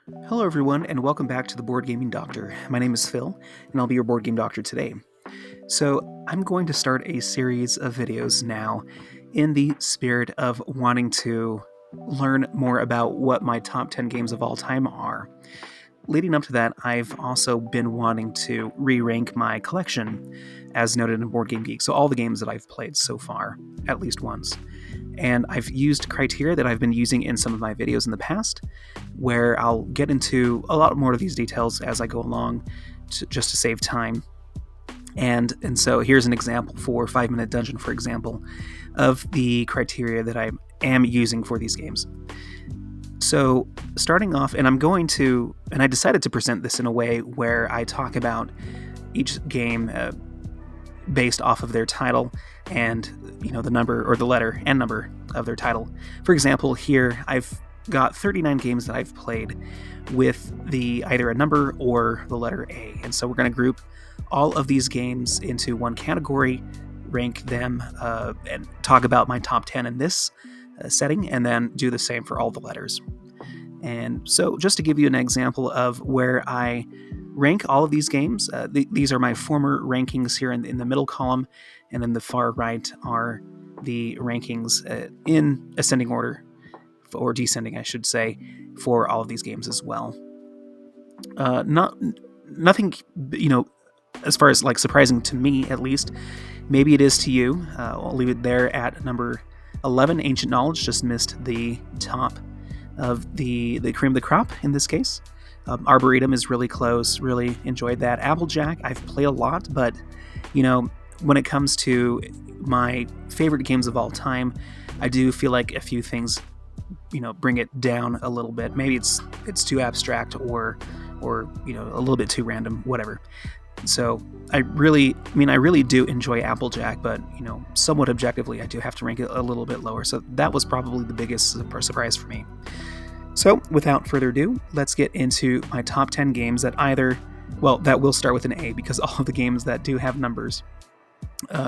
Hello, everyone, and welcome back to the Board Gaming Doctor. My name is Phil, and I'll be your Board Game Doctor today. So, I'm going to start a series of videos now in the spirit of wanting to learn more about what my top 10 games of all time are. Leading up to that, I've also been wanting to re-rank my collection, as noted in Board Game Geek, so all the games that I've played so far, at least once. And I've used criteria that I've been using in some of my videos in the past, where I'll get into a lot more of these details as I go along, just to save time. And so here's an example for 5 Minute Dungeon, for example, of the criteria that I am using for these games. So starting off, and I decided to present this in a way where I talk about each game based off of their title and the number or the letter and number of their title. For example, here I've got 39 games that I've played with the either a number or the letter A, and so we're going to group all of these games into one category, rank them, and talk about my top 10 in this setting, and then do the same for all the letters. And so just to give you an example of where I rank all of these games, these are my former rankings here in the middle column, and then the far right are the rankings in ascending order, or descending, I should say, for all of these games as well. Nothing, as far as like surprising to me at least. Maybe it is to you. I'll leave it there at number 11. Ancient Knowledge just missed the top of the cream of the crop in this case. Arboretum is really close. Really enjoyed that. Applejack I've played a lot, but when it comes to my favorite games of all time, I do feel like a few things bring it down a little bit. Maybe it's too abstract or a little bit too random, whatever. So I really do enjoy Applejack, but somewhat objectively I do have to rank it a little bit lower. So that was probably the biggest surprise for me. So without further ado, let's get into my top 10 games that will start with an A, because all of the games that do have numbers.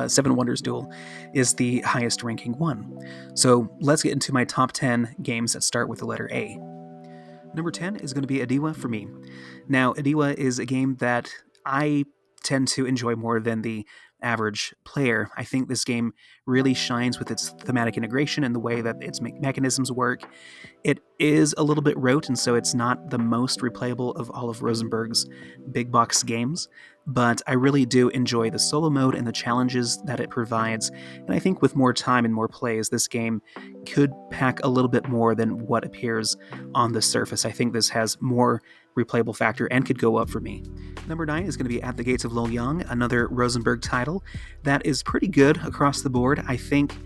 Seven Wonders Duel is the highest ranking one. So let's get into my top 10 games that start with the letter A. Number 10 is going to be Adiwa for me. Now, Adiwa is a game that I tend to enjoy more than the average player. I think this game really shines with its thematic integration and the way that its mechanisms work. It is a little bit rote, and so it's not the most replayable of all of Rosenberg's big box games, but I really do enjoy the solo mode and the challenges that it provides, and I think with more time and more plays, this game could pack a little bit more than what appears on the surface. I think this has more replayable factor and could go up for me. Number 9 is going to be At the Gates of Loyang, another Rosenberg title that is pretty good across the board. I think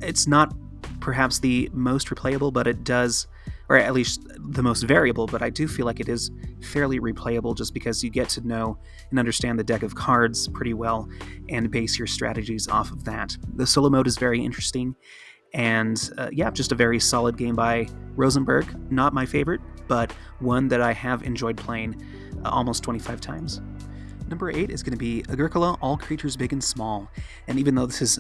it's not perhaps the most replayable, but it does, or at least the most variable, but I do feel like it is fairly replayable just because you get to know and understand the deck of cards pretty well and base your strategies off of that. The solo mode is very interesting, and just a very solid game by Rosenberg. Not my favorite, but one that I have enjoyed playing almost 25 times. Number 8 is going to be Agricola, All Creatures Big and Small. And even though this is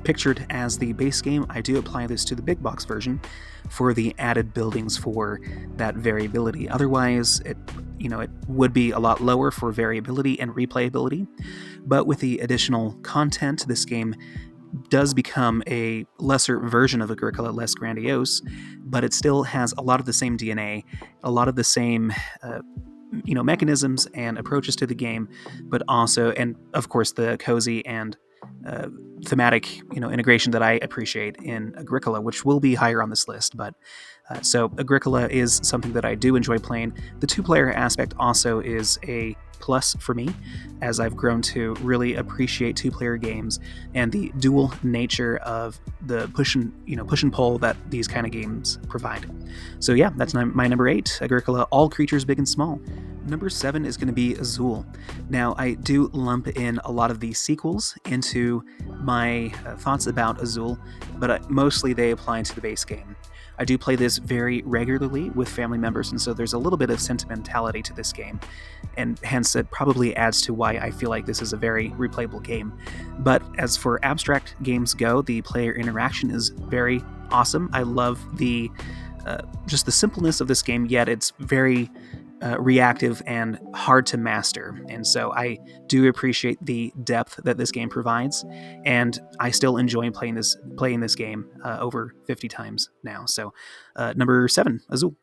pictured as the base game, I do apply this to the big box version for the added buildings for that variability. Otherwise, it would be a lot lower for variability and replayability. But with the additional content, this game does become a lesser version of Agricola, less grandiose, but it still has a lot of the same DNA, a lot of the same mechanisms and approaches to the game, but also, and of course, the cozy and thematic integration that I appreciate in Agricola, which will be higher on this list. But so Agricola is something that I do enjoy playing. The two-player aspect also is a plus for me, as I've grown to really appreciate two-player games and the dual nature of the push and pull that these kind of games provide. So yeah, that's my number 8, Agricola, All Creatures Big and Small. Number 7 is going to be Azul. Now, I do lump in a lot of the sequels into my thoughts about Azul, but mostly they apply to the base game. I do play this very regularly with family members, and so there's a little bit of sentimentality to this game, and hence it probably adds to why I feel like this is a very replayable game. But as for abstract games go, the player interaction is very awesome. I love the just the simpleness of this game, yet it's very reactive and hard to master. And so I do appreciate the depth that this game provides, and I still enjoy playing this game over 50 times now. So number 7, Azul.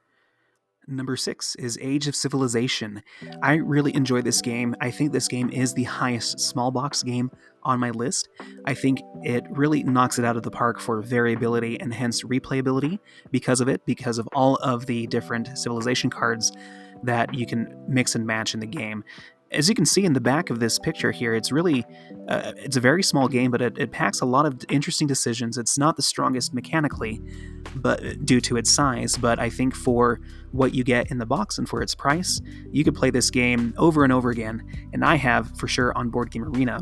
Number 6 is Age of Civilization. I really enjoy this game. I think this game is the highest small box game on my list. I think it really knocks it out of the park for variability and hence replayability because of all of the different civilization cards that you can mix and match in the game. As you can see in the back of this picture here, it's a very small game, but it packs a lot of interesting decisions. It's not the strongest mechanically, but due to its size, but I think for what you get in the box and for its price, you could play this game over and over again, and I have for sure on Board Game Arena,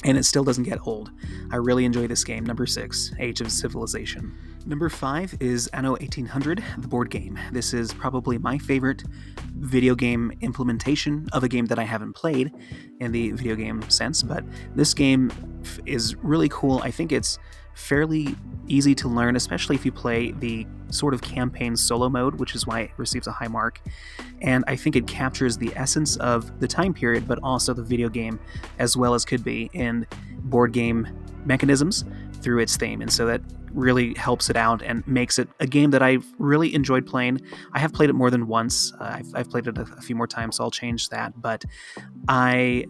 and it still doesn't get old. I really enjoy this game. Number 6, Age of Civilization. Number 5 is Anno 1800, the board game. This is probably my favorite video game implementation of a game that I haven't played in the video game sense, but this game is really cool. I think it's fairly easy to learn, especially if you play the sort of campaign solo mode, which is why it receives a high mark. And I think it captures the essence of the time period, but also the video game as well as could be in board game mechanisms through its theme. And so that really helps it out and makes it a game that I've really enjoyed playing. I have played it more than once. I've played it a few more times, so I'll change that. But I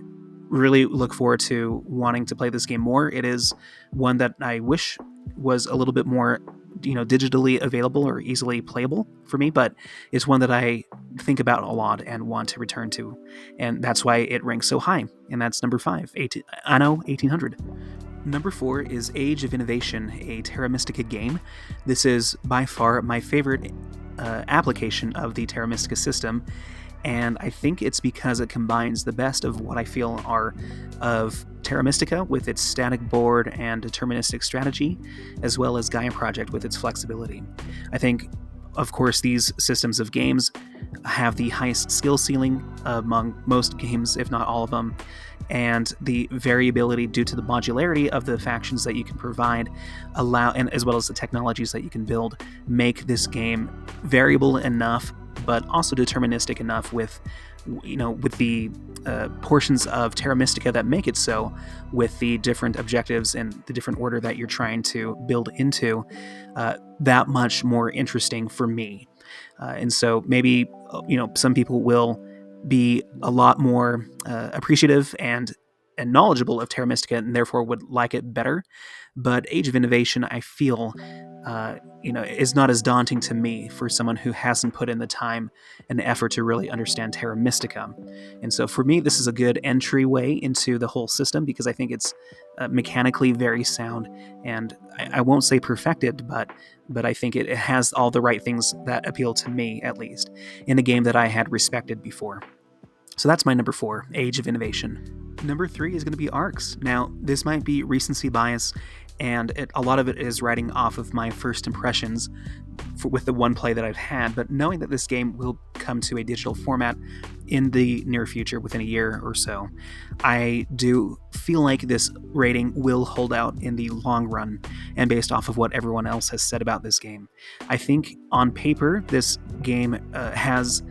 really look forward to wanting to play this game more. It is one that I wish was a little bit more, digitally available or easily playable for me, but it's one that I think about a lot and want to return to. And that's why it ranks so high. And that's number 5, Anno 1800. Number 4 is Age of Innovation, a Terra Mystica game. This is by far my favorite application of the Terra Mystica system, and I think it's because it combines the best of what I feel are of Terra Mystica with its static board and deterministic strategy, as well as Gaia Project with its flexibility. I think, of course, these systems of games have the highest skill ceiling among most games, if not all of them, and the variability due to the modularity of the factions that you can provide and as well as the technologies that you can build, make this game variable enough but also deterministic enough with the portions of Terra Mystica that make it so, with the different objectives and the different order that you're trying to build into, that much more interesting for me. And so maybe some people will be a lot more appreciative and knowledgeable of Terra Mystica and therefore would like it better. But Age of Innovation, I feel, is not as daunting to me for someone who hasn't put in the time and effort to really understand Terra Mystica. And so for me, this is a good entryway into the whole system because I think it's mechanically very sound, and I won't say perfected, but I think it has all the right things that appeal to me, at least, in a game that I had respected before. So that's my number 4, Age of Innovation. Number 3 is going to be Arcs. Now, this might be recency bias, and a lot of it is riding off of my first impressions with the one play that I've had, but knowing that this game will come to a digital format in the near future, within a year or so, I do feel like this rating will hold out in the long run, and based off of what everyone else has said about this game. I think on paper, this game has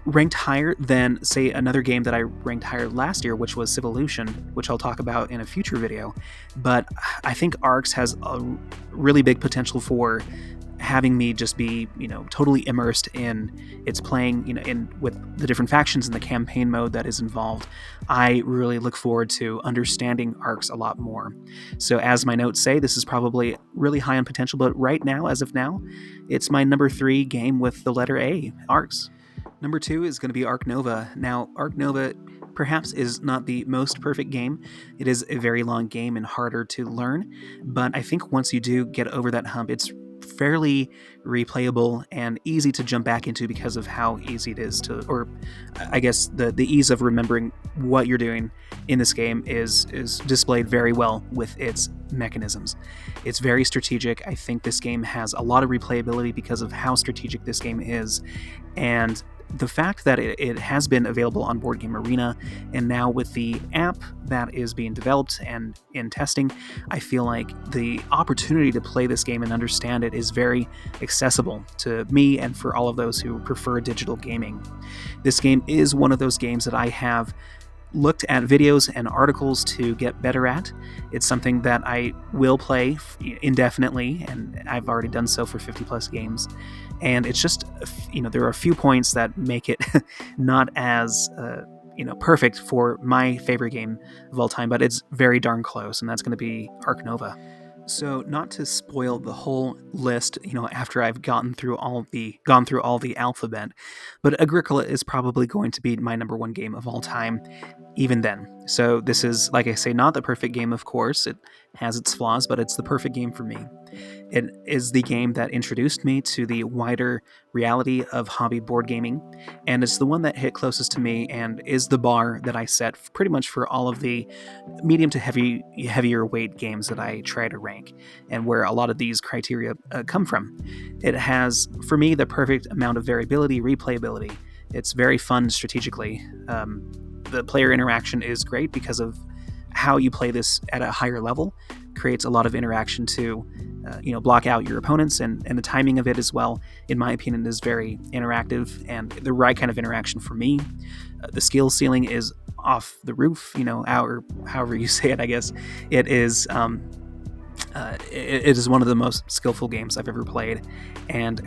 ranked higher than, say, another game that I ranked higher last year, which was Civolution, which I'll talk about in a future video. But I think Arcs has a really big potential for having me just be, totally immersed in its playing, in with the different factions and the campaign mode that is involved. I really look forward to understanding Arcs a lot more. So as my notes say, this is probably really high on potential, but right now, as of now, it's my number 3 game with the letter A, Arcs. Number 2 is going to be Arc Nova. Now, Arc Nova perhaps is not the most perfect game. It is a very long game and harder to learn, but I think once you do get over that hump, it's fairly replayable and easy to jump back into because of how easy it is to, or I guess the ease of remembering what you're doing in this game is displayed very well with its mechanisms. It's very strategic. I think this game has a lot of replayability because of how strategic this game is, and the fact that it has been available on Board Game Arena, and now with the app that is being developed and in testing, I feel like the opportunity to play this game and understand it is very accessible to me and for all of those who prefer digital gaming. This game is one of those games that I have looked at videos and articles to get better at. It's something that I will play indefinitely, and I've already done so for 50 plus games. And it's just, there are a few points that make it not as, perfect for my favorite game of all time, but it's very darn close, and that's going to be Ark Nova. So, not to spoil the whole list, after I've gone through all the alphabet, but Agricola is probably going to be my number one game of all time, even then. So, this is, like I say, not the perfect game, of course. It has its flaws, but it's the perfect game for me. It is the game that introduced me to the wider reality of hobby board gaming, and it's the one that hit closest to me and is the bar that I set pretty much for all of the medium to heavier weight games that I try to rank, and where a lot of these criteria come from. It has, for me, the perfect amount of variability, replayability. It's very fun strategically. The player interaction is great because of how you play this at a higher level. Creates a lot of interaction to block out your opponents, and the timing of it as well, in my opinion, is very interactive and the right kind of interaction for me. The skill ceiling is off the roof, or however you say it, I guess. It is it is one of the most skillful games I've ever played, and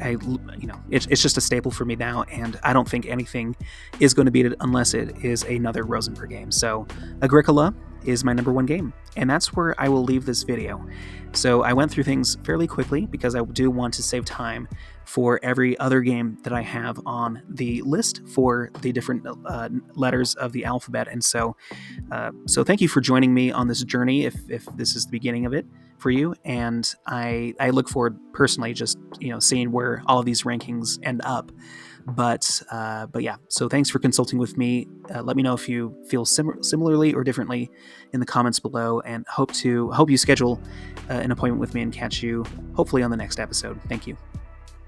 it's just a staple for me now, and I don't think anything is going to beat it unless it is another Rosenberg game. So Agricola is my number one game, and that's where I will leave this video. So I went through things fairly quickly because I do want to save time for every other game that I have on the list for the different letters of the alphabet. And so thank you for joining me on this journey, if this is the beginning of it for you. And I look forward personally just seeing where all of these rankings end up. But yeah, so thanks for consulting with me. Let me know if you feel similarly or differently in the comments below, and hope you schedule an appointment with me and catch you hopefully on the next episode. Thank you.